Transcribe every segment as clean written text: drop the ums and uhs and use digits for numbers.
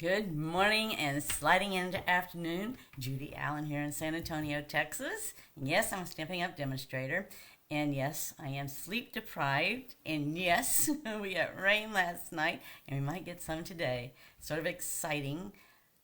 Good morning and sliding into afternoon. Judy, Allan here in San Antonio, Texas. And yes, I'm a Stampin' Up demonstrator. And yes, I am sleep deprived. And yes, we got rain last night and we might get some today. Sort of exciting.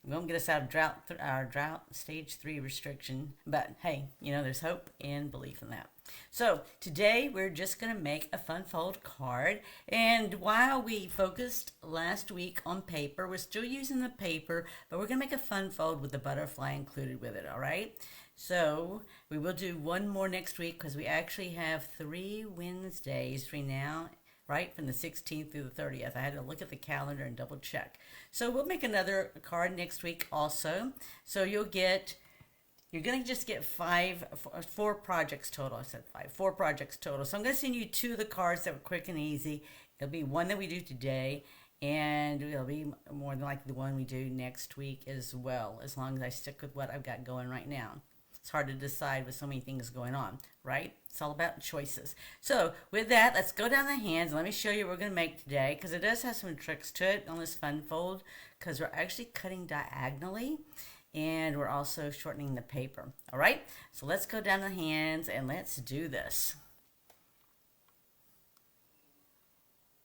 We won't get us out of our drought stage 3 restriction. But hey, there's hope and belief in that. So today we're just going to make a fun fold card. And while we focused last week on paper, we're still using the paper, but we're going to make a fun fold with the butterfly included with it, all right? So we will do one more next week because we actually have 3 Wednesdays free now, right, from the 16th through the 30th. I had to look at the calendar and double check. So we'll make another card next week also. So you're going to just get 4 projects total. I said 5, 4 projects total. So I'm going to send you 2 of the cards that were quick and easy. It'll be one that we do today, and it'll be more than likely the one we do next week as well, as long as I stick with what I've got going right now. It's hard to decide with so many things going on, right? It's all about choices. So with that, let's go down the hands. Let me show you what we're going to make today, because it does have some tricks to it on this fun fold, because we're actually cutting diagonally. And we're also shortening the paper. All right, so let's go down the hands and let's do this.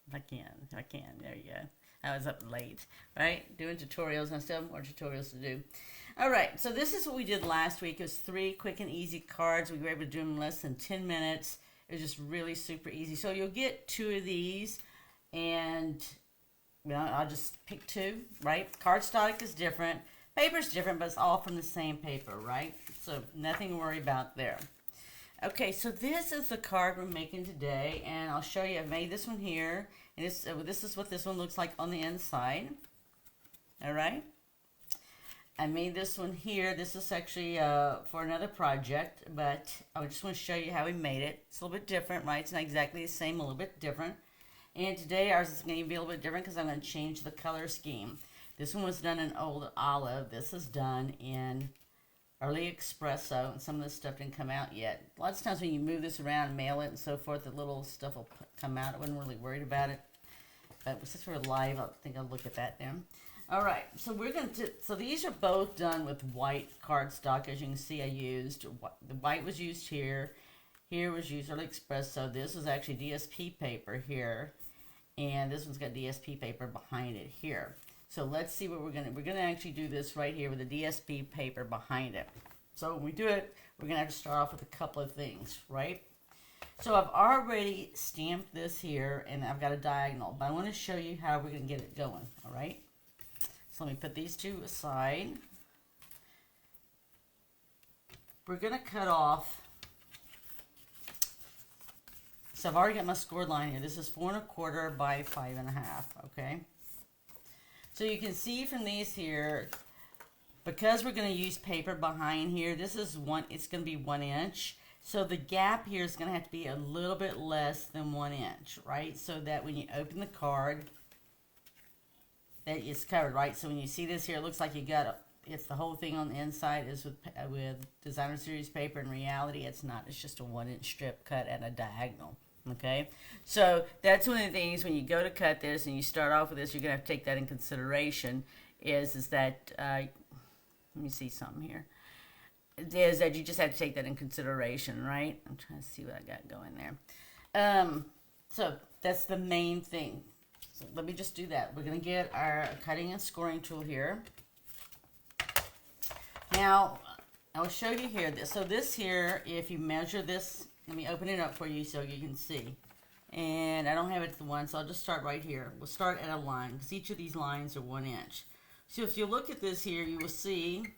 If I can, there you go. I was up late, right? Doing tutorials, and I still have more tutorials to do. All right, so this is what we did last week. It was 3 quick and easy cards. We were able to do them in less than 10 minutes. It was just really super easy. So you'll get 2 of these, and I'll just pick 2, right? Cardstock is different. Paper's different, but it's all from the same paper, right? So nothing to worry about there. Okay, so this is the card we're making today, and I'll show you. I made this one here, and this is what this one looks like on the inside. All right. I made this one here. This is actually for another project, but I just want to show you how we made it. It's a little bit different, right? It's not exactly the same, a little bit different. And today ours is going to be a little bit different because I'm going to change the color scheme. This one was done in Old Olive. This is done in Early Espresso, and some of this stuff didn't come out yet. Lots of times when you move this around, mail it, and so forth, the little stuff will come out. I wasn't really worried about it. But since we're live, I think I'll look at that now. All right, so we're going to, so these are both done with white cardstock. As you can see, I used, the white was used here. Here was used Early Espresso. This was actually DSP paper here. And this one's got DSP paper behind it here. So let's see what we're going to actually do this right here with the DSP paper behind it. So when we do it, we're going to have to start off with a couple of things, right? So I've already stamped this here, and I've got a diagonal, but I want to show you how we're going to get it going, all right? So let me put these 2 aside. We're going to cut off. So I've already got my scored line here. This is 4 1/4 by 5 1/2, okay? So you can see from these here, because we're going to use paper behind here, this is it's going to be 1 inch. So the gap here is going to have to be a little bit less than 1 inch, right? So that when you open the card, that it's covered, right? So when you see this here, it looks like you got it's the whole thing on the inside is with designer series paper. In reality, it's not. It's just a 1 inch strip cut at a diagonal. Okay, so that's one of the things when you go to cut this and you start off with this, you're gonna have to take that in consideration. Is that let me see something here. Is that you just have to take that in consideration, right? I'm trying to see what I got going there. So that's the main thing. So let me just do that. We're gonna get our cutting and scoring tool here. Now I'll show you here. So this here, if you measure this. Let me open it up for you so you can see. And I don't have it at the one, so I'll just start right here. We'll start at a line, because each of these lines are 1 inch. So if you look at this here, you will see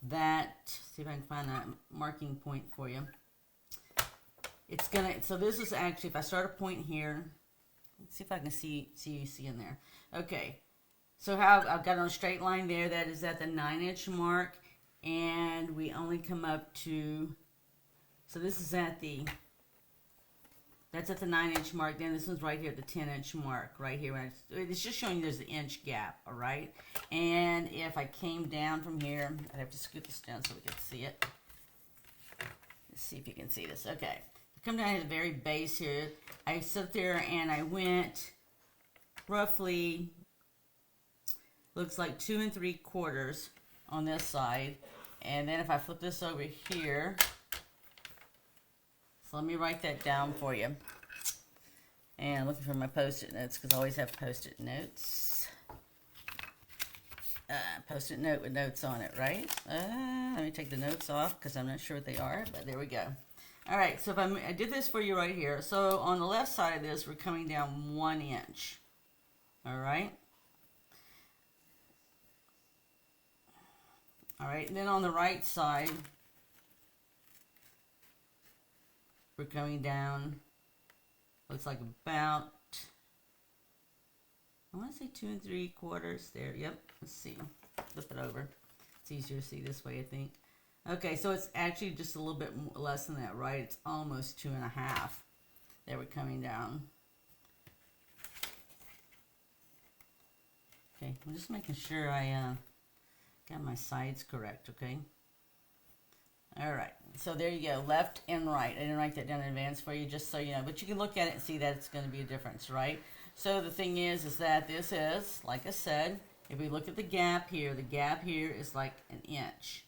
that, see if I can find a marking point for you. It's gonna, so this is actually, if I start a point here, let's see if I can see you in there. Okay, so how I've got on a straight line there, that is at the 9 inch mark, and we only come up to, so this is that's at the 9 inch mark. Then this one's right here at the 10 inch mark, right here. It's just showing you there's an inch gap, all right? And if I came down from here, I'd have to scoot this down so we can see it. Let's see if you can see this. Okay, come down to the very base here. I sit there and I went roughly looks like 2 3/4 on this side. And then if I flip this over here, so let me write that down for you. And I'm looking for my post-it notes because I always have post-it notes. Post-it note with notes on it, right? Let me take the notes off because I'm not sure what they are, but there we go. All right, so if I did this for you right here. So on the left side of this, we're coming down 1 inch. All right. All right, and then on the right side, we're coming down, looks like about, I want to say 2 3/4 there. Yep, let's see. Flip it over. It's easier to see this way, I think. Okay, so it's actually just a little bit less than that, right? It's almost 2 1/2. There we're coming down. Okay, I'm just making sure I got my sides correct, okay? All right, so there you go, left and right. I didn't write that down in advance for you, just so you know, but you can look at it and see that it's going to be a difference, right? So the thing is that this is, like I said, if we look at the gap here is like 1 inch.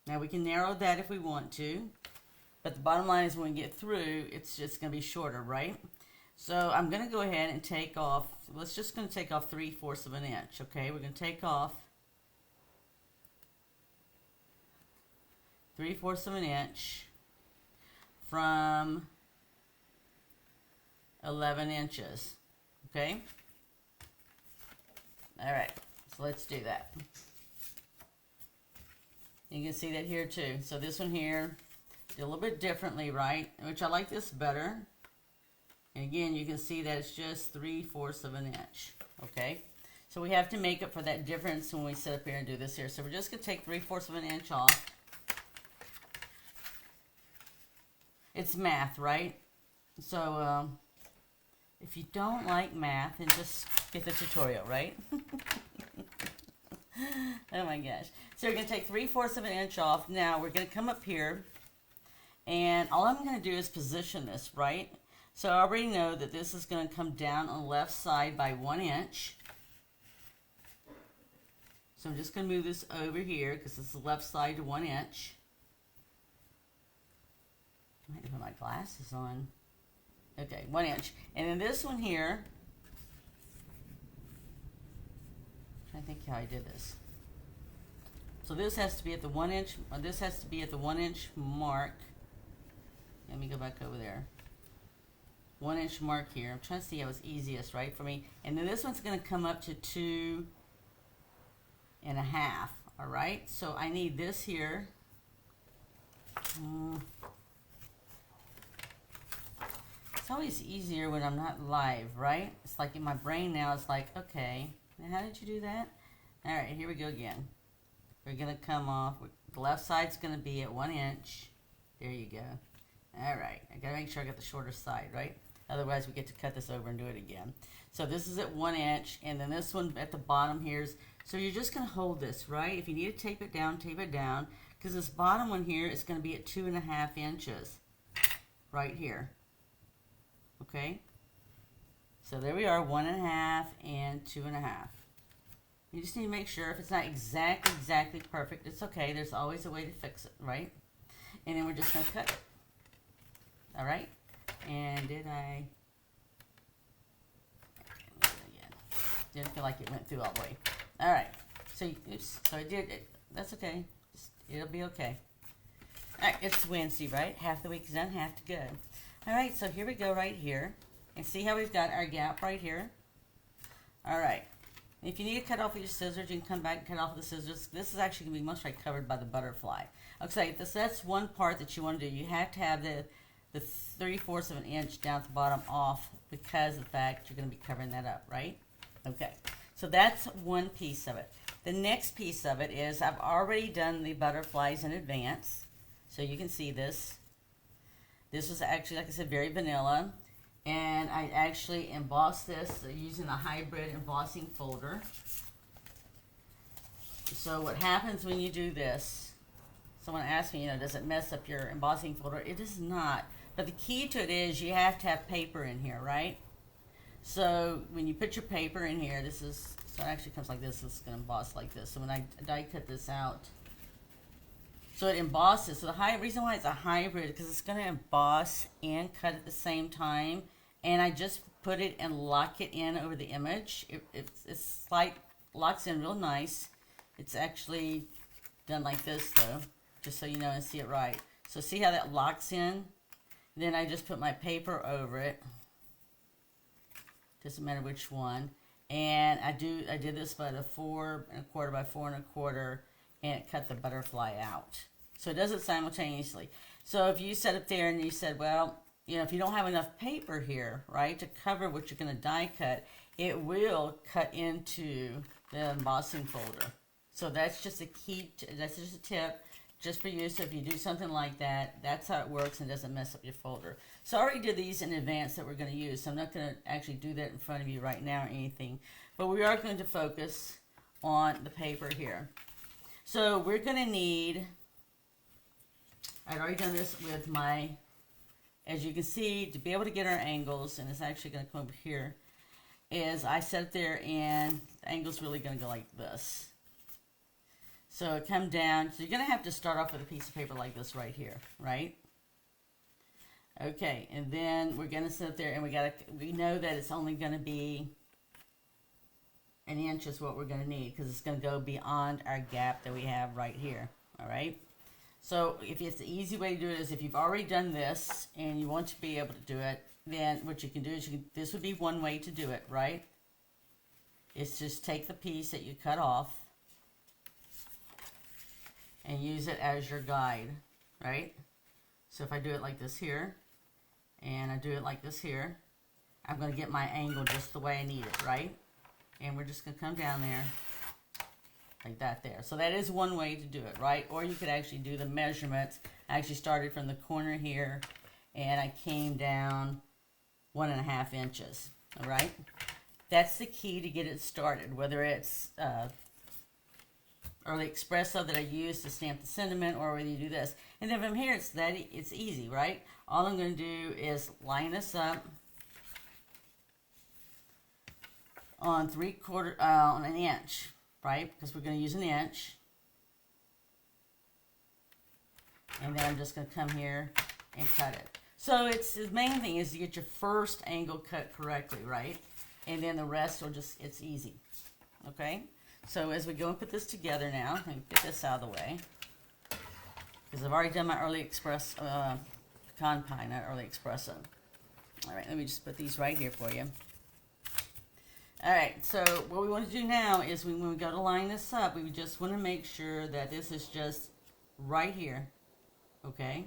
Now we can narrow that if we want to, but the bottom line is when we get through, it's just going to be shorter, right? So I'm going to go ahead and take off, let's just going to take off 3/4 of an inch, okay? We're going to take off 3/4 of an inch from 11 inches, okay? All right, so let's do that. You can see that here too. So this one here, did a little bit differently, right? Which I like this better. And again, you can see that it's just 3/4 of an inch, okay? So we have to make up for that difference when we sit up here and do this here. So we're just gonna take 3/4 of an inch off. It's math, right? So if you don't like math, then just get the tutorial, right? Oh my gosh. So we're gonna take 3/4 of an inch off. Now we're gonna come up here, and all I'm gonna do is position this, right? So I already know that this is going to come down on the left side by 1 inch. So I'm just going to move this over here because it's the left side to 1 inch. I might put my glasses on. Okay, 1 inch. And then this one here, I'm trying to think how I did this. So this has to be at the 1 inch, this has to be at the 1 inch mark. Let me go back over there. 1 inch mark here. I'm trying to see how it's easiest, right, for me. And then this one's going to come up to 2 1/2. All right. So I need this here. It's always easier when I'm not live, right? It's like in my brain now. It's like, okay, now how did you do that? All right, here we go again. We're going to come off. The left side's going to be at 1 inch. There you go. All right. I got to make sure I got the shorter side, right? Otherwise, we get to cut this over and do it again. So this is at 1 inch, and then this one at the bottom here is, so you're just going to hold this, right? If you need to tape it down, because this bottom one here is going to be at 2 1/2 inches, right here. Okay? So there we are, 1 1/2 and 2 1/2. You just need to make sure if it's not exactly perfect, it's okay. There's always a way to fix it, right? And then we're just going to cut it. All right? And did I? Again. Didn't feel like it went through all the way. All right. So, oops. So I did it. That's okay. It'll be okay. All right. It's Wednesday, right? Half the week is done, half to go. All right. So here we go right here. And see how we've got our gap right here? All right. If you need to cut off with your scissors, you can come back and cut off with the scissors. This is actually going to be most likely covered by the butterfly. Okay. That's one part that you want to do. You have to have the 3/4 of an inch down at the bottom off because of the fact you're going to be covering that up, right? Okay, so that's one piece of it. The next piece of it is I've already done the butterflies in advance, so you can see this. This was actually, like I said, very vanilla, and I actually embossed this using a hybrid embossing folder. So what happens when you do this, someone asked me, does it mess up your embossing folder? It does not. But the key to it is you have to have paper in here, right? So when you put your paper in here, this is, so it actually comes like this. It's going to emboss like this. So when I die cut this out, so it embosses. So the reason why it's a hybrid, because it's going to emboss and cut at the same time. And I just put it and lock it in over the image. It's like, locks in real nice. It's actually done like this though, just so you know and see it right. So see how that locks in? Then I just put my paper over it. Doesn't matter which one. And I did this by the 4 1/4 by 4 1/4, and it cut the butterfly out. So it does it simultaneously. So if you set it there and you said, well, you know, if you don't have enough paper here, right, to cover what you're going to die cut, it will cut into the embossing folder. So that's just a key, that's just a tip just for you. So if you do something like that, that's how it works and doesn't mess up your folder. So I already did these in advance that we're going to use. So I'm not going to actually do that in front of you right now or anything. But we are going to focus on the paper here. So we're going to need, I've already done this with my, as you can see, to be able to get our angles, and it's actually going to come over here, is I set it there and the angle's really going to go like this. So it come down, so you're going to have to start off with a piece of paper like this right here, right? Okay, and then we're going to sit there and we know that it's only going to be an inch is what we're going to need, because it's going to go beyond our gap that we have right here, all right? So if it's the easy way to do it is if you've already done this and you want to be able to do it, then what you can do is this would be one way to do it, right? It's just take the piece that you cut off and use it as your guide, right? So if I do it like this here, and I do it like this here, I'm going to get my angle just the way I need it, right? And we're just going to come down there like that there. So that is one way to do it, right? Or you could actually do the measurements. I actually started from the corner here, and I came down 1.5 inches, all right? That's the key to get it started, whether it's early espresso that I use to stamp the sentiment, or whether you do this. And then from here, it's easy, right? All I'm going to do is line this up on on an inch, right? Because we're going to use an inch. And then I'm just going to come here and cut it. So it's the main thing is to get your first angle cut correctly, right? And then the rest will just, it's easy. Okay? So as we go and put this together now, let me get this out of the way, because I've already done my early pecan pie, not early espresso. All right, let me just put these right here for you. All right, so what we want to do now is when we go to line this up, we just want to make sure that this is just right here, okay?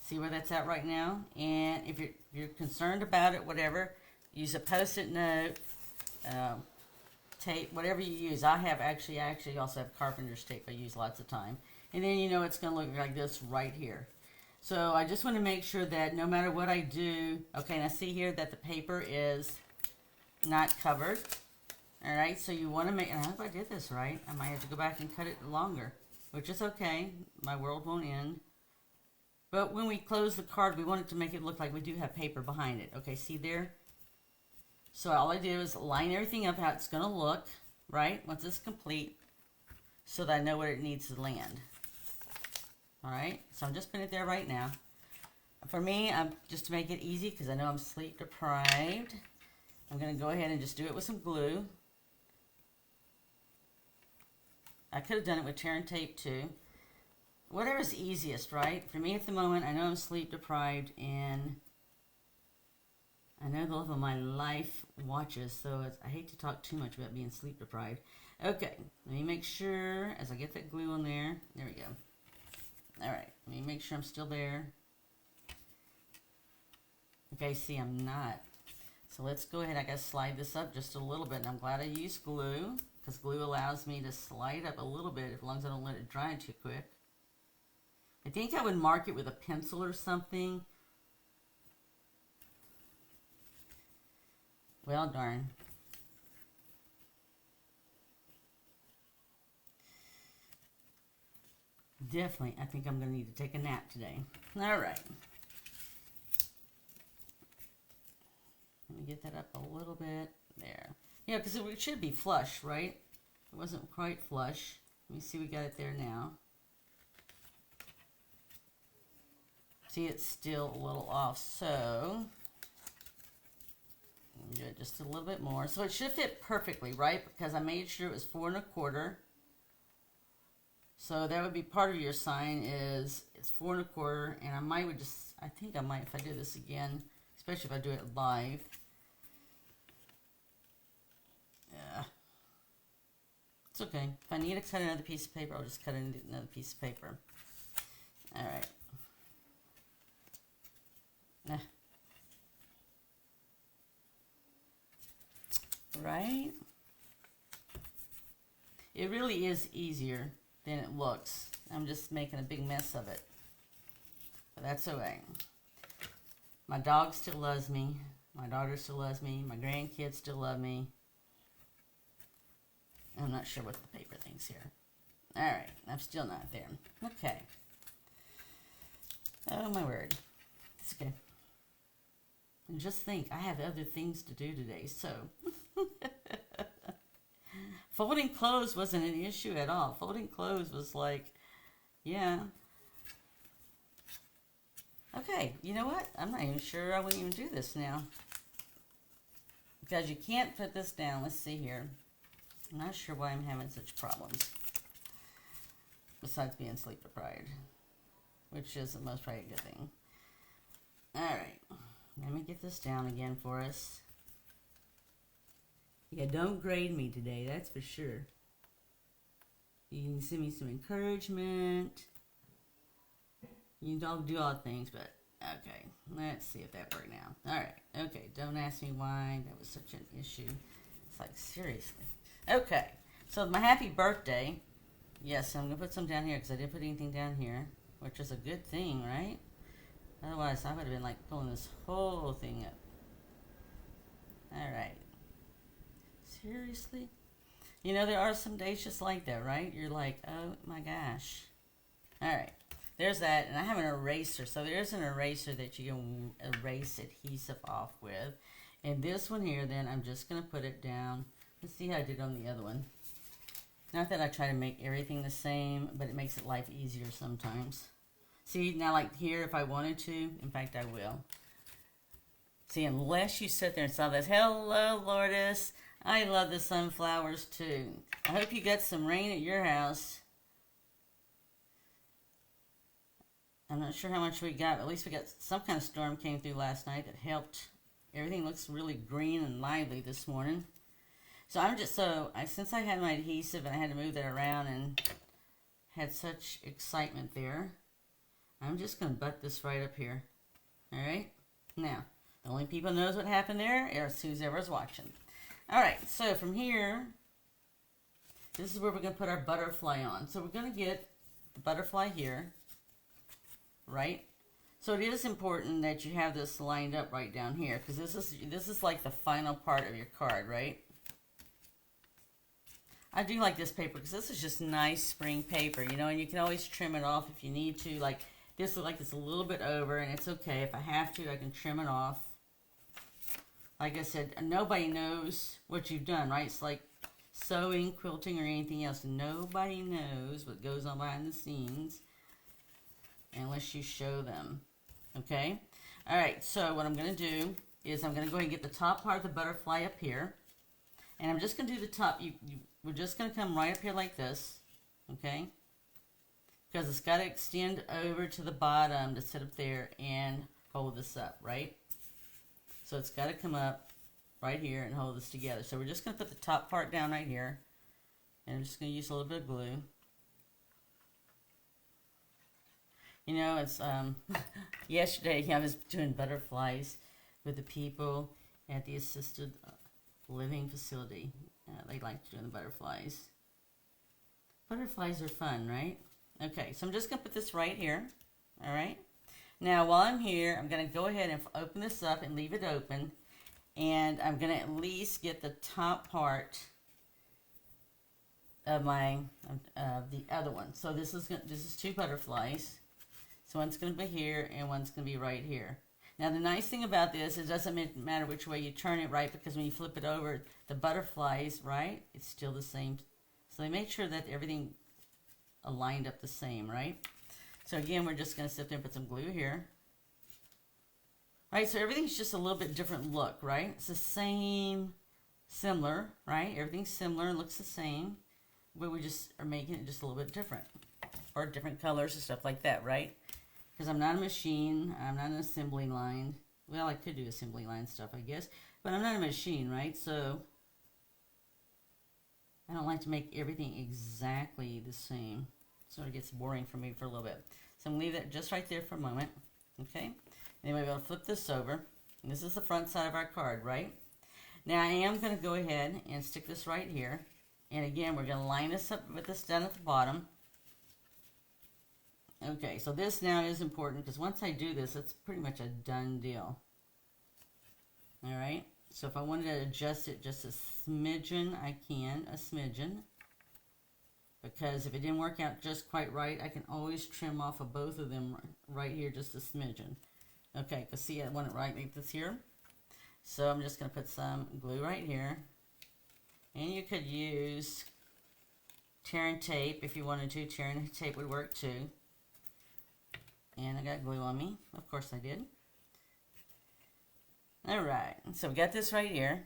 See where that's at right now? And if you're concerned about it, whatever, use a Post-it note, tape, whatever you use. I actually also have carpenter's tape I use lots of time. And then you know it's going to look like this right here. So I just want to make sure that no matter what I do, okay, now see here that the paper is not covered. All right, so you want to make, and I hope I did this right. I might have to go back and cut it longer, which is okay. My world won't end. But when we close the card, we want it to make it look like we do have paper behind it. Okay, see there? So all I do is line everything up how it's going to look, right, once it's complete, so that I know where it needs to land. All right, so I'm just putting it there right now. For me, just to make it easy, because I know I'm sleep deprived, I'm going to go ahead and just do it with some glue. I could have done it with tear and tape too. Whatever's easiest, right? For me at the moment, I know I'm sleep deprived, and I know the love of my life watches, so I hate to talk too much about being sleep deprived. Okay, let me make sure, as I get that glue on there, there we go. All right, let me make sure I'm still there. Okay, see, I'm not. So let's go ahead, I gotta slide this up just a little bit, and I'm glad I used glue, because glue allows me to slide up a little bit, as long as I don't let it dry too quick. I think I would mark it with a pencil or something. Well, darn. Definitely, I think I'm going to need to take a nap today. All right. Let me get that up a little bit. There. Yeah, because it should be flush, right? It wasn't quite flush. Let me see, we got it there now. See, it's still a little off, so do it just a little bit more. So it should fit perfectly, right? Because I made sure it was 4 1/4. So that would be part of your sign is it's 4 1/4, and I think I might, if I do this again, especially if I do it live. Yeah. It's okay. If I need to cut another piece of paper, I'll just cut another piece of paper. All right. Right? It really is easier than it looks. I'm just making a big mess of it. But that's okay. My dog still loves me. My daughter still loves me. My grandkids still love me. I'm not sure what the paper thinks here. Alright, I'm still not there. Okay. Oh my word. It's okay. And just think, I have other things to do today, so. Folding clothes wasn't an issue at all. Folding clothes was like, yeah. Okay, you know what? I'm not even sure I wouldn't even do this now. Because you can't put this down. Let's see here. I'm not sure why I'm having such problems. Besides being sleep deprived. Which is the most probably a good thing. Alright. Let me get this down again for us. Yeah, don't grade me today, that's for sure. You can send me some encouragement. You don't do all things, but okay. Let's see if that worked now. Alright, okay. Don't ask me why that was such an issue. It's like, seriously. Okay, so my happy birthday. Yes, I'm going to put some down here because I didn't put anything down here, which is a good thing, right? Otherwise, I would have been like pulling this whole thing up. Alright. Seriously? You know, there are some days just like that, right? You're like, oh my gosh. Alright. There's that. And I have an eraser. So there's an eraser that you can erase adhesive off with. And this one here, then, I'm just going to put it down. Let's see how I did on the other one. Not that I try to make everything the same, but it makes it life easier sometimes. See, now like here, if I wanted to, in fact, I will. See, unless you sit there and saw this, hello, Lourdes. I love the sunflowers, too. I hope you got some rain at your house. I'm not sure how much we got, but at least we got some kind of storm came through last night that helped. Everything looks really green and lively this morning. So since I had my adhesive and I had to move that around and had such excitement there, I'm just going to butt this right up here. All right? Now, the only people knows what happened there is whoever's watching. All right, so from here, this is where we're going to put our butterfly on. So we're going to get the butterfly here, right? So it is important that you have this lined up right down here because this is like the final part of your card, right? I do like this paper because this is just nice spring paper, you know, and you can always trim it off if you need to. Like this looks like it's a little bit over, and it's okay. If I have to, I can trim it off. Like I said, nobody knows what you've done, right? It's like sewing, quilting, or anything else. Nobody knows what goes on behind the scenes unless you show them, okay? All right, so what I'm going to do is I'm going to go ahead and get the top part of the butterfly up here. And I'm just going to do the top. We're just going to come right up here like this, okay? Because it's got to extend over to the bottom to sit up there and hold this up, right? So it's got to come up right here and hold this together. So we're just going to put the top part down right here. And I'm just going to use a little bit of glue. You know, it's yesterday I was doing butterflies with the people at the assisted living facility. They like doing the butterflies. Butterflies are fun, right? Okay, so I'm just going to put this right here. All right. Now, while I'm here, I'm going to go ahead and open this up and leave it open. And I'm going to at least get the top part of the other one. So this is two butterflies. So one's going to be here and one's going to be right here. Now the nice thing about this is it doesn't matter which way you turn it, right? Because when you flip it over, the butterflies, right? It's still the same. So they make sure that everything aligned up the same, right? So again, we're just going to sit there and put some glue here. Right, so everything's just a little bit different look, right? It's the same, similar, right? Everything's similar and looks the same, but we just are making it just a little bit different. Or different colors and stuff like that, right? Because I'm not a machine, I'm not an assembly line. Well, I could do assembly line stuff, I guess, but I'm not a machine, right? So I don't like to make everything exactly the same. So it gets boring for me for a little bit. So I'm going to leave that just right there for a moment, okay? Anyway, we'll flip this over. And this is the front side of our card, right? Now I am going to go ahead and stick this right here. And again, we're going to line this up with this down at the bottom. Okay, so this now is important because once I do this, it's pretty much a done deal. Alright, so if I wanted to adjust it just a smidgen, I can, a smidgen. Because if it didn't work out just quite right, I can always trim off of both of them right here, just a smidgen. Okay, because see, I want it right like this here. So I'm just going to put some glue right here. And you could use tear and tape if you wanted to. Tear and tape would work too. And I got glue on me. Of course I did. Alright, so we got this right here.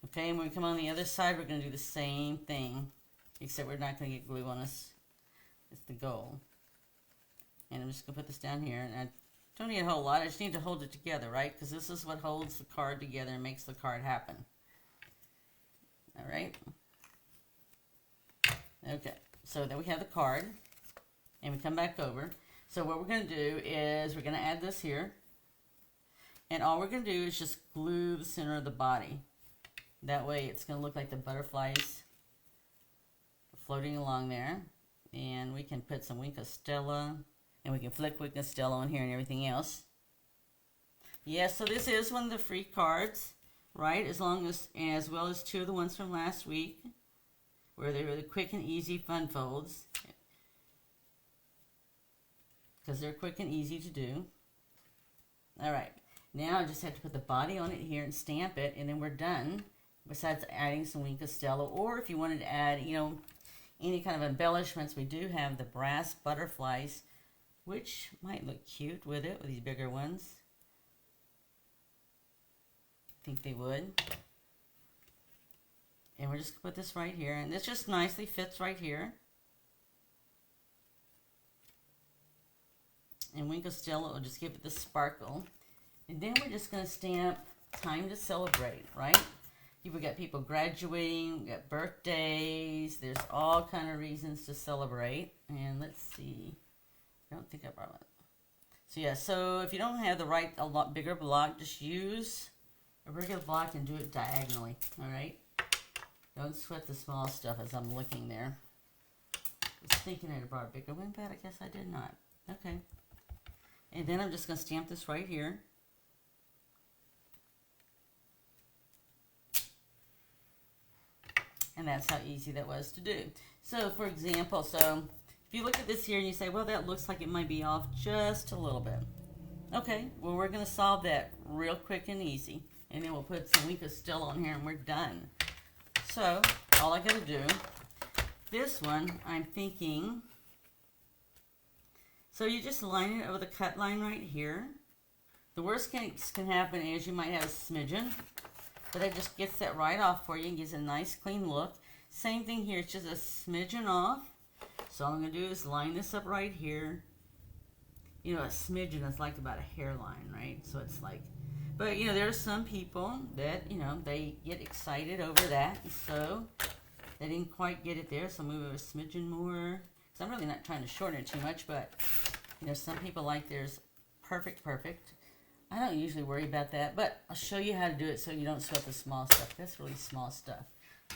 Okay, and when we come on the other side, we're going to do the same thing. Except we're not going to get glue on us. It's the goal. And I'm just going to put this down here. And I don't need a whole lot. I just need to hold it together, right? Because this is what holds the card together and makes the card happen. Alright. Okay, so then we have the card. And we come back over. So what we're going to do is we're going to add this here. And all we're going to do is just glue the center of the body. That way it's going to look like the butterflies floating along there. And we can put some Wink of Stella. And we can flick Wink of Stella on here and everything else. Yes, so this is one of the free cards, right? As well as two of the ones from last week. Where they were the quick and easy fun folds. Because they're quick and easy to do. Alright, now I just have to put the body on it here and stamp it, and then we're done. Besides adding some Wink of Stella, or if you wanted to add, you know, any kind of embellishments, we do have the brass butterflies, which might look cute with it, with these bigger ones. I think they would. And we're just going to put this right here, and this just nicely fits right here. And Wink of Stella will just give it the sparkle. And then we're just going to stamp Time to Celebrate, right? You've got people graduating, we've got birthdays, there's all kind of reasons to celebrate. And let's see, I don't think I brought it. So yeah, so if you don't have the right, a lot bigger block, just use a regular block and do it diagonally, alright? Don't sweat the small stuff as I'm looking there. I was thinking I'd brought a bigger one, but I guess I did not. Okay. And then I'm just going to stamp this right here. And that's how easy that was to do. So, for example, so if you look at this here and you say, well, that looks like it might be off just a little bit. Okay, well, we're going to solve that real quick and easy. And then we'll put some Wink of Stella on here and we're done. So, all I got to do, this one, I'm thinking, so you just line it over the cut line right here. The worst case can happen is you might have a smidgen. But that just gets that right off for you and gives it a nice clean look. Same thing here, it's just a smidgen off. So all I'm going to do is line this up right here. You know, a smidgen is like about a hairline, right? So it's like, but you know, there are some people that, you know, they get excited over that. So they didn't quite get it there, so move it a smidgen more. So I'm really not trying to shorten it too much, but you know, some people like theirs perfect. I don't usually worry about that, but I'll show you how to do it so you don't sweat the small stuff. That's really small stuff.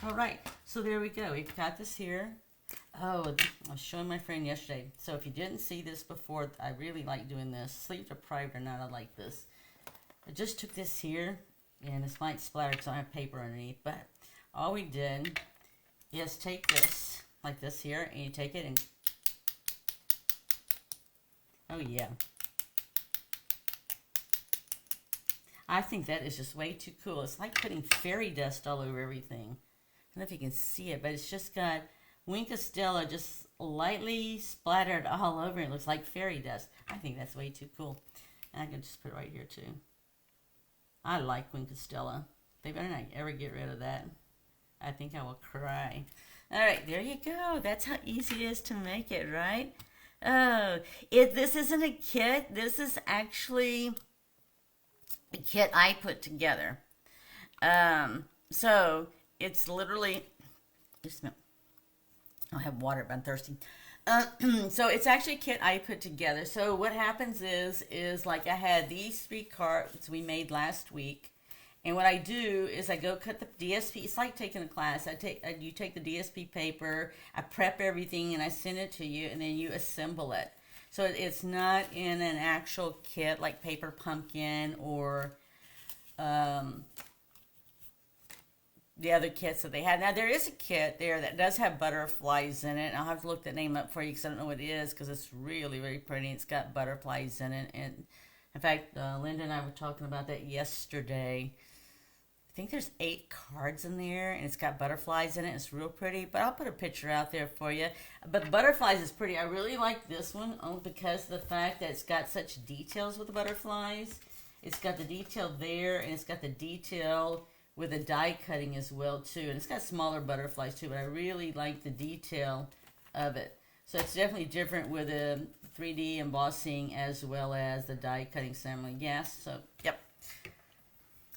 All right, so there we go. We've got this here. Oh, I was showing my friend yesterday. So if you didn't see this before, I really like doing this. Sleep deprived or not, I like this. I just took this here, and this might splatter because I don't have paper underneath, but all we did is take this, like this here, and you take it and, oh yeah. I think that is just way too cool. It's like putting fairy dust all over everything. I don't know if you can see it, but it's just got Wink of Stella just lightly splattered all over. It looks like fairy dust. I think that's way too cool. And I can just put it right here too. I like Wink of Stella. They better not ever get rid of that. I think I will cry. All right, there you go. That's how easy it is to make it, right? Oh, this isn't a kit. This is actually a kit I put together. So it's literally, just a minute. I'll have water, but I'm thirsty. So it's actually a kit I put together. So what happens is like I had these 3 cards we made last week. And what I do is I go cut the DSP. It's like taking a class. You take the DSP paper, I prep everything, and I send it to you, and then you assemble it. So it's not in an actual kit like Paper Pumpkin or the other kits that they had. Now, there is a kit there that does have butterflies in it. I'll have to look that name up for you because I don't know what it is because it's really, really pretty. It's got butterflies in it. And in fact, Linda and I were talking about that yesterday. I think there's 8 cards in there, and it's got butterflies in it. It's real pretty, but I'll put a picture out there for you. But the butterflies is pretty. I really like this one only because of the fact that it's got such details with the butterflies. It's got the detail there, and it's got the detail with the die cutting as well, too. And it's got smaller butterflies, too, but I really like the detail of it. So it's definitely different with the 3D embossing as well as the die cutting ceremony. Yes, so, yep.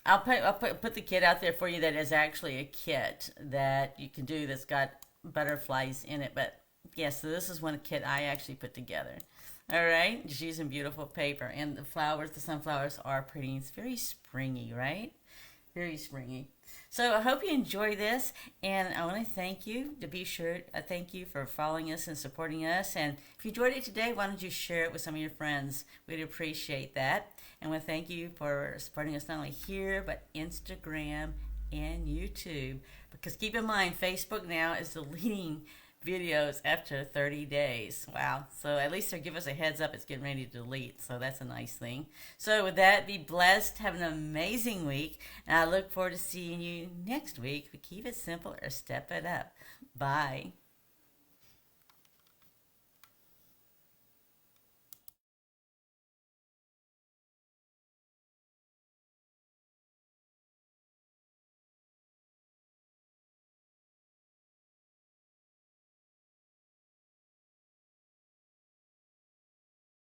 I'll put the kit out there for you that is actually a kit that you can do that's got butterflies in it. But yes, so this is one kit I actually put together. All right, just using beautiful paper. And the flowers, the sunflowers are pretty. It's very springy, right? Very springy. So I hope you enjoy this, and I want to thank you. To be sure, I thank you for following us and supporting us. And if you enjoyed it today, why don't you share it with some of your friends? We'd appreciate that. And we thank you for supporting us not only here, but Instagram and YouTube. Because keep in mind, Facebook now is deleting videos after 30 days. Wow. So at least they'll give us a heads up it's getting ready to delete. So that's a nice thing. So with that, be blessed. Have an amazing week. And I look forward to seeing you next week. But keep it simple or step it up. Bye.